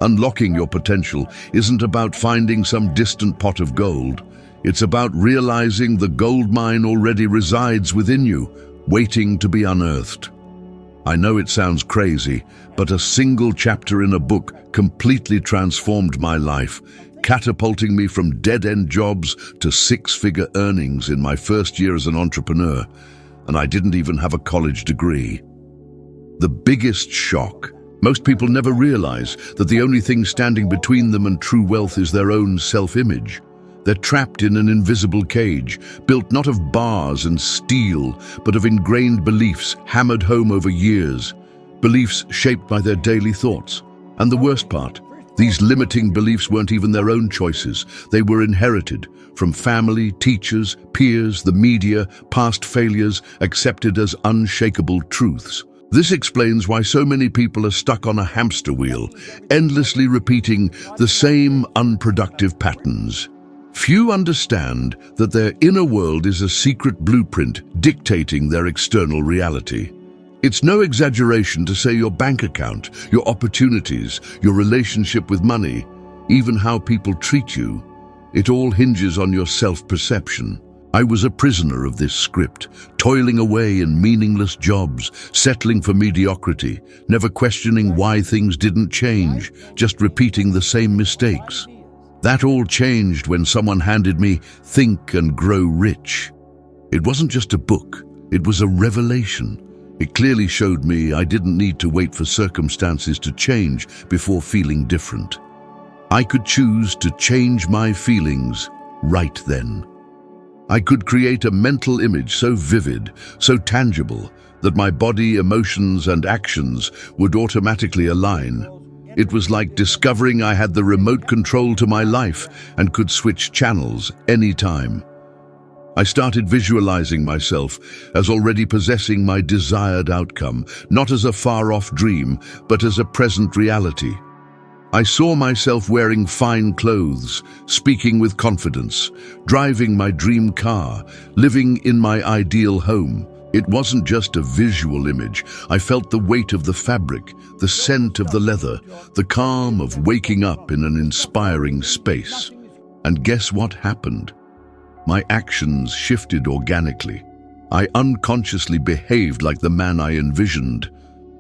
Unlocking your potential isn't about finding some distant pot of gold. It's about realizing the gold mine already resides within you, waiting to be unearthed. I know it sounds crazy, but a single chapter in a book completely transformed my life, catapulting me from dead-end jobs to six-figure earnings in my first year as an entrepreneur, and I didn't even have a college degree. The biggest shock: most people never realize that the only thing standing between them and true wealth is their own self-image. They're trapped in an invisible cage, built not of bars and steel, but of ingrained beliefs hammered home over years, beliefs shaped by their daily thoughts. And the worst part, these limiting beliefs weren't even their own choices. They were inherited from family, teachers, peers, the media, past failures, accepted as unshakable truths. This explains why so many people are stuck on a hamster wheel, endlessly repeating the same unproductive patterns. Few understand that their inner world is a secret blueprint dictating their external reality. It's no exaggeration to say your bank account, your opportunities, your relationship with money, even how people treat you, it all hinges on your self-perception. I was a prisoner of this script, toiling away in meaningless jobs, settling for mediocrity, never questioning why things didn't change, just repeating the same mistakes. That all changed when someone handed me Think and Grow Rich. It wasn't just a book, it was a revelation. It clearly showed me I didn't need to wait for circumstances to change before feeling different. I could choose to change my feelings right then. I could create a mental image so vivid, so tangible, that my body, emotions, and actions would automatically align. It was like discovering I had the remote control to my life and could switch channels anytime. I started visualizing myself as already possessing my desired outcome, not as a far-off dream, but as a present reality. I saw myself wearing fine clothes, speaking with confidence, driving my dream car, living in my ideal home. It wasn't just a visual image. I felt the weight of the fabric, the scent of the leather, the calm of waking up in an inspiring space. And guess what happened? My actions shifted organically. I unconsciously behaved like the man I envisioned.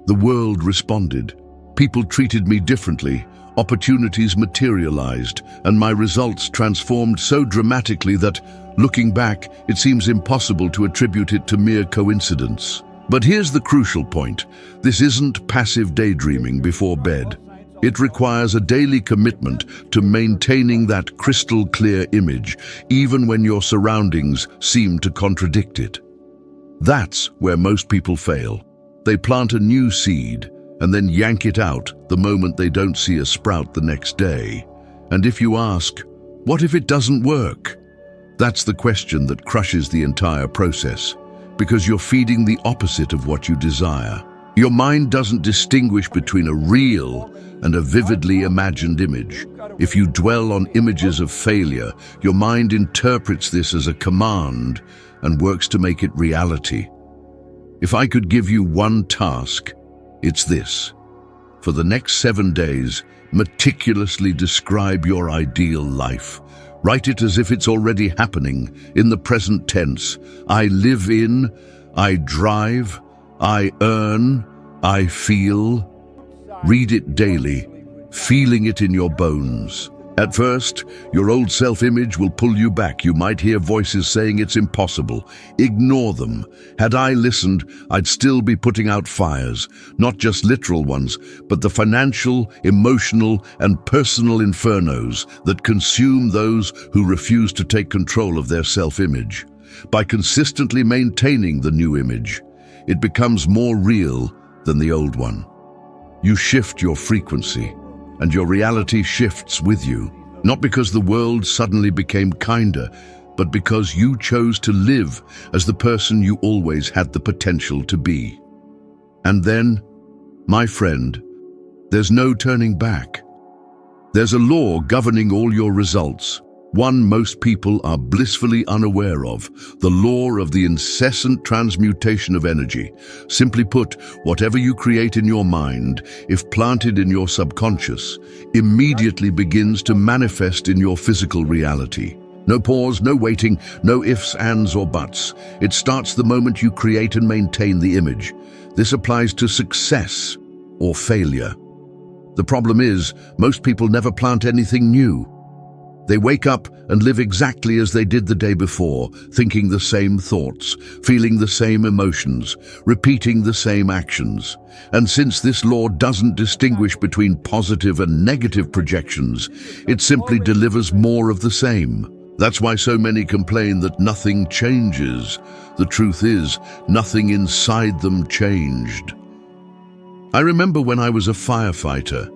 The world responded. People treated me differently. Opportunities materialized, and my results transformed so dramatically that, looking back, it seems impossible to attribute it to mere coincidence. But here's the crucial point. This isn't passive daydreaming before bed. It requires a daily commitment to maintaining that crystal-clear image, even when your surroundings seem to contradict it. That's where most people fail. They plant a new seed and then yank it out the moment they don't see a sprout the next day. And if you ask, what if it doesn't work? That's the question that crushes the entire process, because you're feeding the opposite of what you desire. Your mind doesn't distinguish between a real and a vividly imagined image. If you dwell on images of failure, your mind interprets this as a command and works to make it reality. If I could give you one task, it's this. For the next 7 days, meticulously describe your ideal life. Write it as if it's already happening, in the present tense. I live in, I drive, I earn, I feel. Read it daily, feeling it in your bones. At first, your old self-image will pull you back. You might hear voices saying it's impossible. Ignore them. Had I listened, I'd still be putting out fires, not just literal ones, but the financial, emotional, and personal infernos that consume those who refuse to take control of their self-image. By consistently maintaining the new image, it becomes more real than the old one. You shift your frequency, and your reality shifts with you, not because the world suddenly became kinder, but because you chose to live as the person you always had the potential to be. And then, my friend, there's no turning back. There's a law governing all your results. one most people are blissfully unaware of, the law of the incessant transmutation of energy. Simply put, whatever you create in your mind, if planted in your subconscious, immediately begins to manifest in your physical reality. No pause, no waiting, no ifs, ands, or buts. It starts the moment you create and maintain the image. This applies to success or failure. The problem is, most people never plant anything new. They wake up and live exactly as they did the day before, thinking the same thoughts, feeling the same emotions, repeating the same actions. And since this law doesn't distinguish between positive and negative projections, it simply delivers more of the same. That's why so many complain that nothing changes. The truth is, nothing inside them changed. I remember when I was a firefighter.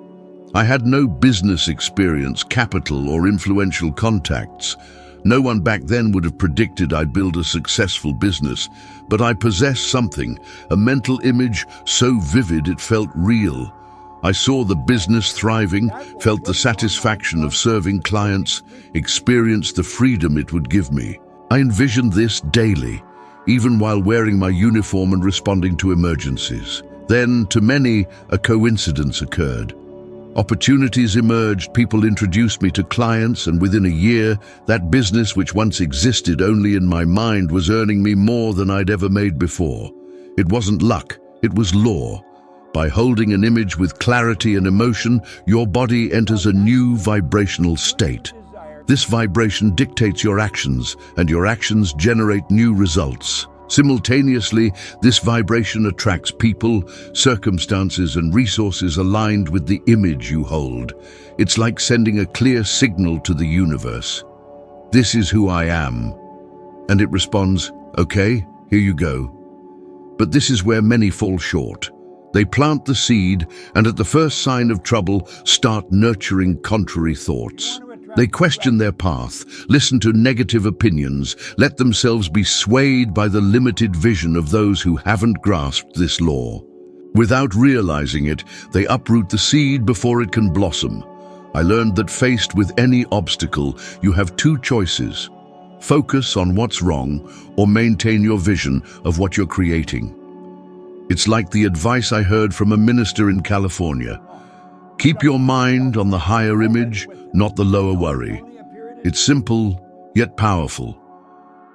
I had no business experience, capital, or influential contacts. No one back then would have predicted I'd build a successful business, but I possessed something, a mental image so vivid it felt real. I saw the business thriving, felt the satisfaction of serving clients, experienced the freedom it would give me. I envisioned this daily, even while wearing my uniform and responding to emergencies. Then, to many, a coincidence occurred. Opportunities emerged, people introduced me to clients, and within a year, that business which once existed only in my mind was earning me more than I'd ever made before. It wasn't luck, it was law. By holding an image with clarity and emotion, your body enters a new vibrational state. This vibration dictates your actions, and your actions generate new results. Simultaneously, this vibration attracts people, circumstances, and resources aligned with the image you hold. It's like sending a clear signal to the universe. This is who I am. And it responds, okay, here you go. But this is where many fall short. They plant the seed, and at the first sign of trouble, start nurturing contrary thoughts. They question their path, listen to negative opinions, let themselves be swayed by the limited vision of those who haven't grasped this law. Without realizing it, they uproot the seed before it can blossom. I learned that faced with any obstacle, you have two choices. Focus on what's wrong, or maintain your vision of what you're creating. It's like the advice I heard from a minister in California. Keep your mind on the higher image, not the lower worry. It's simple, yet powerful.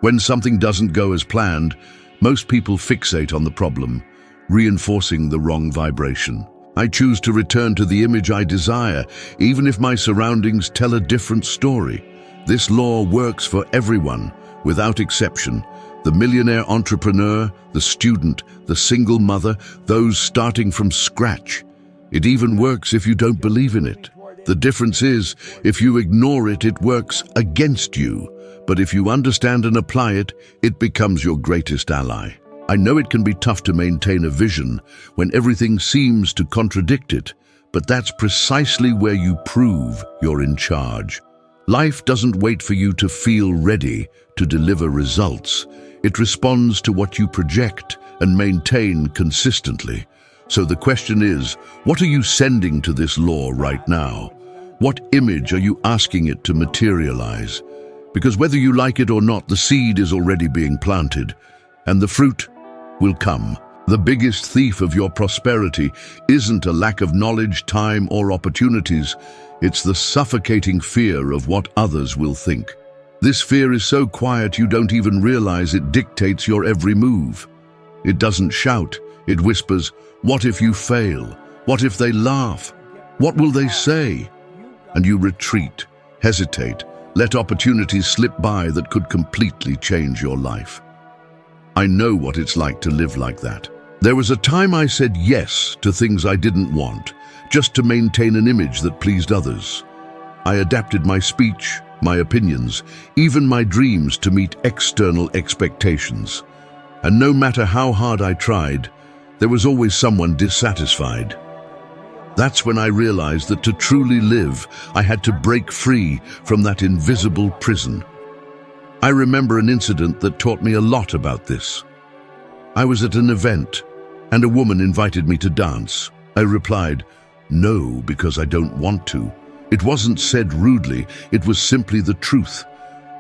When something doesn't go as planned, most people fixate on the problem, reinforcing the wrong vibration. I choose to return to the image I desire, even if my surroundings tell a different story. This law works for everyone, without exception. The millionaire entrepreneur, the student, the single mother, those starting from scratch. It even works if you don't believe in it. The difference is, if you ignore it, it works against you. But if you understand and apply it, it becomes your greatest ally. I know it can be tough to maintain a vision when everything seems to contradict it, but that's precisely where you prove you're in charge. Life doesn't wait for you to feel ready to deliver results. It responds to what you project and maintain consistently. So the question is, what are you sending to this law right now? What image are you asking it to materialize? Because whether you like it or not, the seed is already being planted, and the fruit will come. The biggest thief of your prosperity isn't a lack of knowledge, time, or opportunities. It's the suffocating fear of what others will think. This fear is so quiet you don't even realize it dictates your every move. It doesn't shout, it whispers, "What if you fail? What if they laugh? What will they say?" And you retreat, hesitate, let opportunities slip by that could completely change your life. I know what it's like to live like that. There was a time I said yes to things I didn't want, just to maintain an image that pleased others. I adapted my speech, my opinions, even my dreams to meet external expectations. And no matter how hard I tried, there was always someone dissatisfied. That's when I realized that to truly live, I had to break free from that invisible prison. I remember an incident that taught me a lot about this. I was at an event, and a woman invited me to dance. I replied, "No, because I don't want to," It wasn't said rudely, it was simply the truth.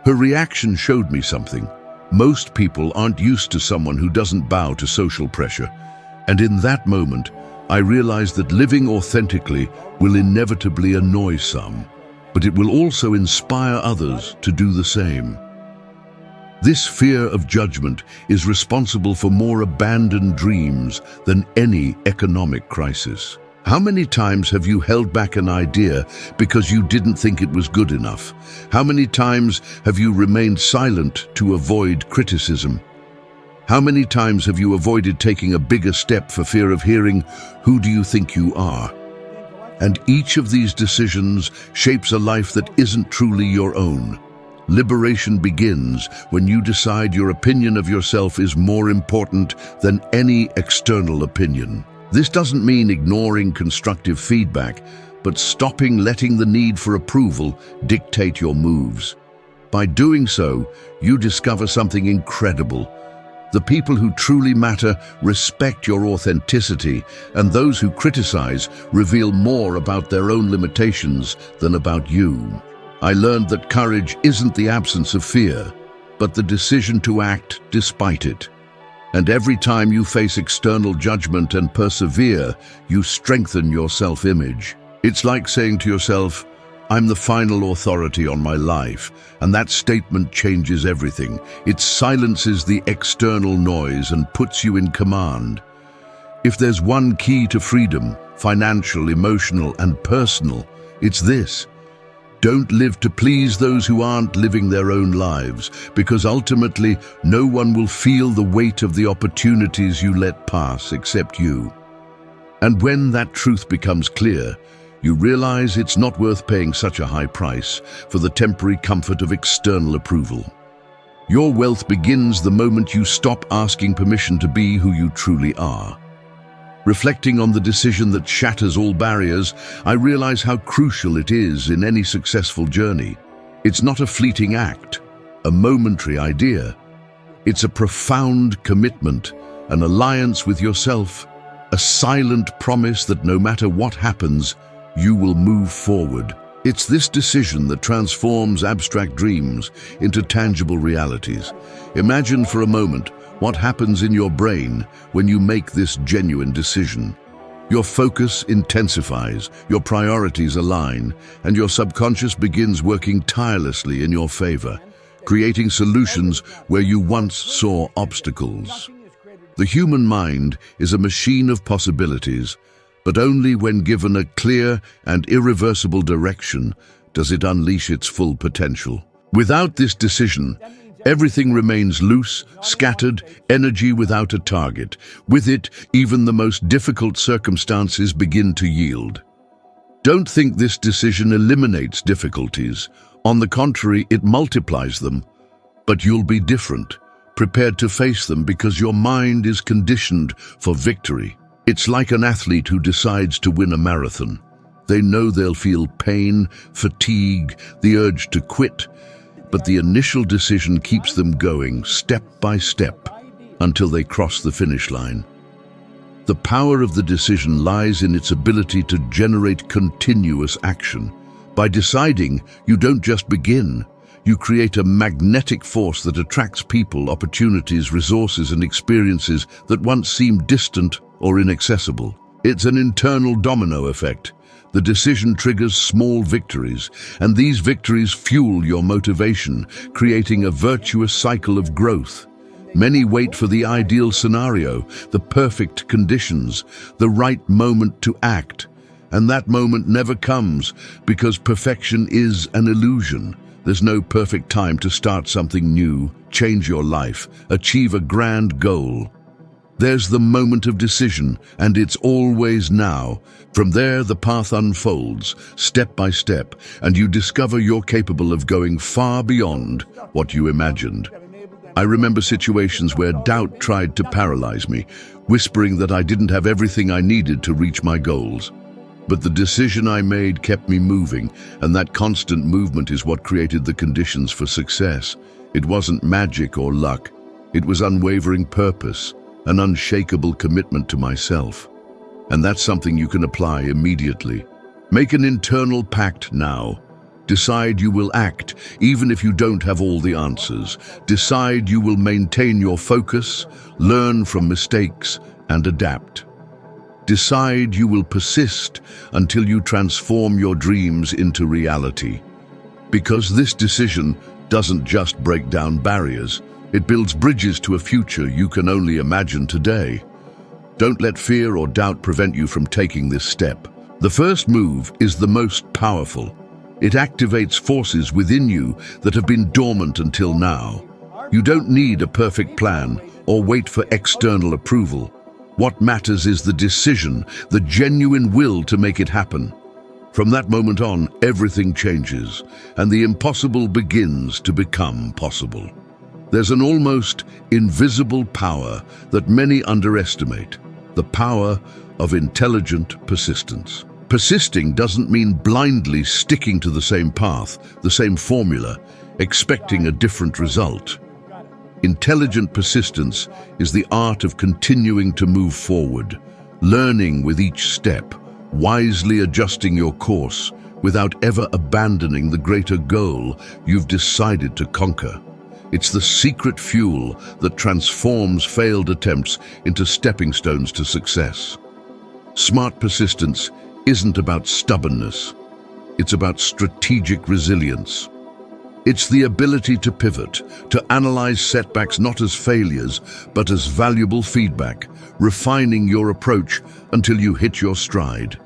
Her reaction showed me something. Most people aren't used to someone who doesn't bow to social pressure. And in that moment, I realized that living authentically will inevitably annoy some, but it will also inspire others to do the same. This fear of judgment is responsible for more abandoned dreams than any economic crisis. How many times have you held back an idea because you didn't think it was good enough? How many times have you remained silent to avoid criticism? How many times have you avoided taking a bigger step for fear of hearing, "Who do you think you are?" And each of these decisions shapes a life that isn't truly your own. Liberation begins when you decide your opinion of yourself is more important than any external opinion. This doesn't mean ignoring constructive feedback, but stopping letting the need for approval dictate your moves. By doing so, you discover something incredible. The people who truly matter respect your authenticity, and those who criticize reveal more about their own limitations than about you. I learned that courage isn't the absence of fear, but the decision to act despite it. And every time you face external judgment and persevere, you strengthen your self-image. It's like saying to yourself, "I'm the final authority on my life," and that statement changes everything. It silences the external noise and puts you in command. If there's one key to freedom, financial, emotional, and personal, it's this. Don't live to please those who aren't living their own lives, because ultimately no one will feel the weight of the opportunities you let pass except you. And when that truth becomes clear, you realize it's not worth paying such a high price for the temporary comfort of external approval. Your wealth begins the moment you stop asking permission to be who you truly are. Reflecting on the decision that shatters all barriers, I realize how crucial it is in any successful journey. It's not a fleeting act, a momentary idea. It's a profound commitment, an alliance with yourself, a silent promise that no matter what happens, you will move forward. It's this decision that transforms abstract dreams into tangible realities. Imagine for a moment what happens in your brain when you make this genuine decision. Your focus intensifies, your priorities align, and your subconscious begins working tirelessly in your favor, creating solutions where you once saw obstacles. The human mind is a machine of possibilities, but only when given a clear and irreversible direction does it unleash its full potential. Without this decision, everything remains loose, scattered, energy without a target. With it, even the most difficult circumstances begin to yield. Don't think this decision eliminates difficulties. On the contrary, it multiplies them. But you'll be different, prepared to face them because your mind is conditioned for victory. It's like an athlete who decides to win a marathon. They know they'll feel pain, fatigue, the urge to quit, but the initial decision keeps them going step by step until they cross the finish line. The power of the decision lies in its ability to generate continuous action. By deciding, you don't just begin. You create a magnetic force that attracts people, opportunities, resources, and experiences that once seemed distant or inaccessible. It's an internal domino effect. The decision triggers small victories, and these victories fuel your motivation, creating a virtuous cycle of growth. Many wait for the ideal scenario, the perfect conditions, the right moment to act. And that moment never comes because perfection is an illusion. There's no perfect time to start something new, change your life, achieve a grand goal. There's the moment of decision, and it's always now. From there, the path unfolds, step by step, and you discover you're capable of going far beyond what you imagined. I remember situations where doubt tried to paralyze me, whispering that I didn't have everything I needed to reach my goals. But the decision I made kept me moving, and that constant movement is what created the conditions for success. It wasn't magic or luck. It was unwavering purpose, an unshakable commitment to myself. And that's something you can apply immediately. Make an internal pact now. Decide you will act, even if you don't have all the answers. Decide you will maintain your focus, learn from mistakes, and adapt. Decide you will persist until you transform your dreams into reality. Because this decision doesn't just break down barriers, it builds bridges to a future you can only imagine today. Don't let fear or doubt prevent you from taking this step. The first move is the most powerful. It activates forces within you that have been dormant until now. You don't need a perfect plan or wait for external approval. What matters is the decision, the genuine will to make it happen. From that moment on, everything changes, and the impossible begins to become possible. There's an almost invisible power that many underestimate, the power of intelligent persistence. Persisting doesn't mean blindly sticking to the same path, the same formula, expecting a different result. Intelligent persistence is the art of continuing to move forward, learning with each step, wisely adjusting your course without ever abandoning the greater goal you've decided to conquer. It's the secret fuel that transforms failed attempts into stepping stones to success. Smart persistence isn't about stubbornness. It's about strategic resilience. It's the ability to pivot, to analyze setbacks not as failures, but as valuable feedback, refining your approach until you hit your stride.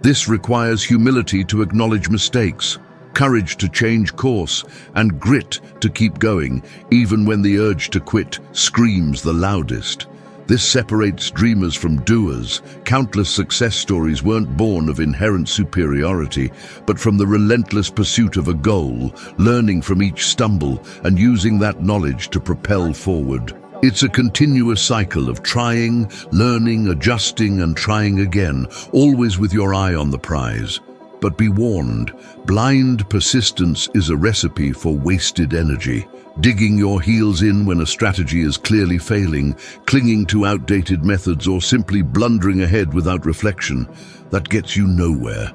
This requires humility to acknowledge mistakes, courage to change course, and grit to keep going, even when the urge to quit screams the loudest. This separates dreamers from doers. Countless success stories weren't born of inherent superiority, but from the relentless pursuit of a goal, learning from each stumble and using that knowledge to propel forward. It's a continuous cycle of trying, learning, adjusting, and trying again, always with your eye on the prize. But be warned, blind persistence is a recipe for wasted energy. Digging your heels in when a strategy is clearly failing, clinging to outdated methods, or simply blundering ahead without reflection, that gets you nowhere.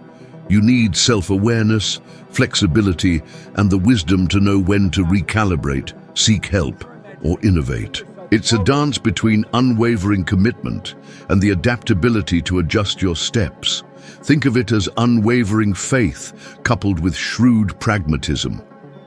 You need self-awareness, flexibility, and the wisdom to know when to recalibrate, seek help, or innovate. It's a dance between unwavering commitment and the adaptability to adjust your steps. Think of it as unwavering faith coupled with shrewd pragmatism.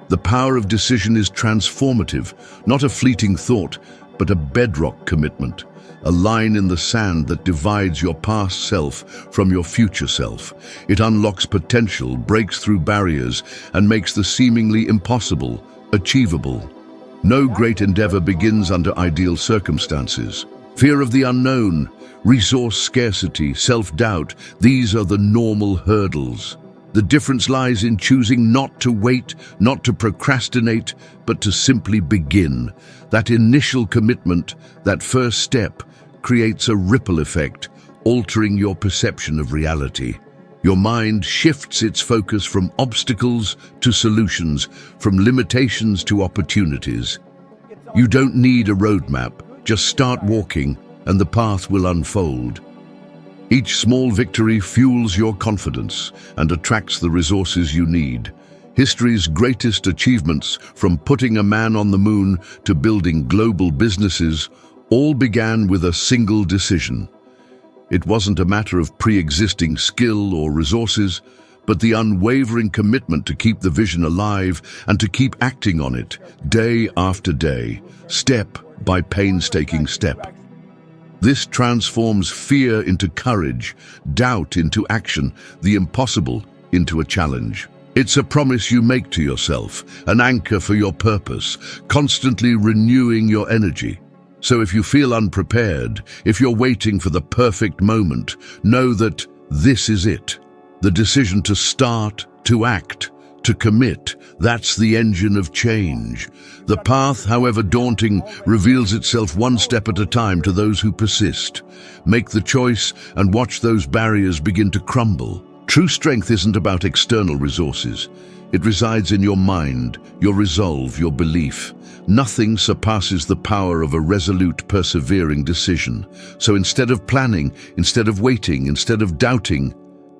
The power of decision is transformative, not a fleeting thought, but a bedrock commitment, a line in the sand that divides your past self from your future self. It unlocks potential, breaks through barriers, and makes the seemingly impossible achievable. No great endeavor begins under ideal circumstances. Fear of the unknown, resource scarcity, self-doubt, these are the normal hurdles. The difference lies in choosing not to wait, not to procrastinate, but to simply begin. That initial commitment, that first step, creates a ripple effect, altering your perception of reality. Your mind shifts its focus from obstacles to solutions, from limitations to opportunities. You don't need a roadmap, just start walking, and the path will unfold. Each small victory fuels your confidence and attracts the resources you need. History's greatest achievements, from putting a man on the moon to building global businesses, all began with a single decision. It wasn't a matter of pre-existing skill or resources, but the unwavering commitment to keep the vision alive and to keep acting on it, day after day, step by painstaking step. This transforms fear into courage, doubt into action, the impossible into a challenge. It's a promise you make to yourself, an anchor for your purpose, constantly renewing your energy. So if you feel unprepared, if you're waiting for the perfect moment, know that this is it. The decision to start, to act, to commit, that's the engine of change. The path, however daunting, reveals itself one step at a time to those who persist. Make the choice and watch those barriers begin to crumble. True strength isn't about external resources. It resides in your mind, your resolve, your belief. Nothing surpasses the power of a resolute, persevering decision. So instead of planning, instead of waiting, instead of doubting,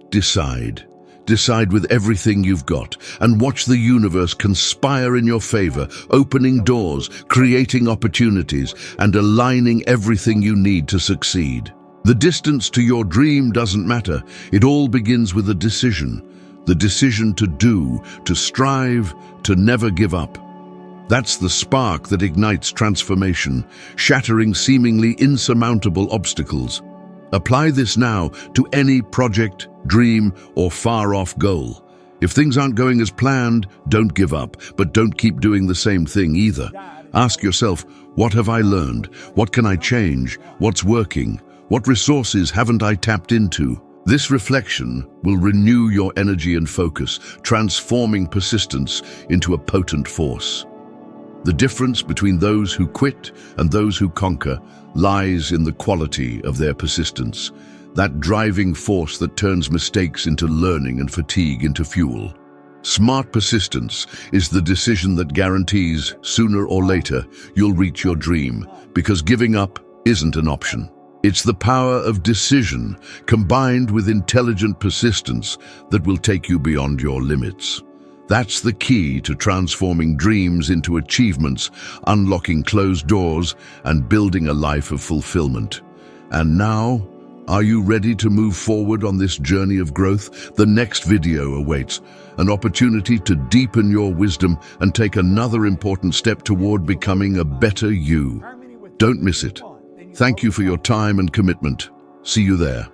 Decide. Decide with everything you've got and watch the universe conspire in your favor, opening doors, creating opportunities, and aligning everything you need to succeed. The distance to your dream doesn't matter. It all begins with a decision. The decision to do, to strive, to never give up. That's the spark that ignites transformation, shattering seemingly insurmountable obstacles. Apply this now to any project, dream, or far-off goal. If things aren't going as planned, don't give up, but don't keep doing the same thing either. Ask yourself, what have I learned? What can I change? What's working? What resources haven't I tapped into? This reflection will renew your energy and focus, transforming persistence into a potent force. The difference between those who quit and those who conquer lies in the quality of their persistence, that driving force that turns mistakes into learning and fatigue into fuel. Smart persistence is the decision that guarantees, sooner or later, you'll reach your dream, because giving up isn't an option. It's the power of decision, combined with intelligent persistence, that will take you beyond your limits. That's the key to transforming dreams into achievements, unlocking closed doors, and building a life of fulfillment. And now, are you ready to move forward on this journey of growth? The next video awaits, an opportunity to deepen your wisdom and take another important step toward becoming a better you. Don't miss it. Thank you for your time and commitment. See you there.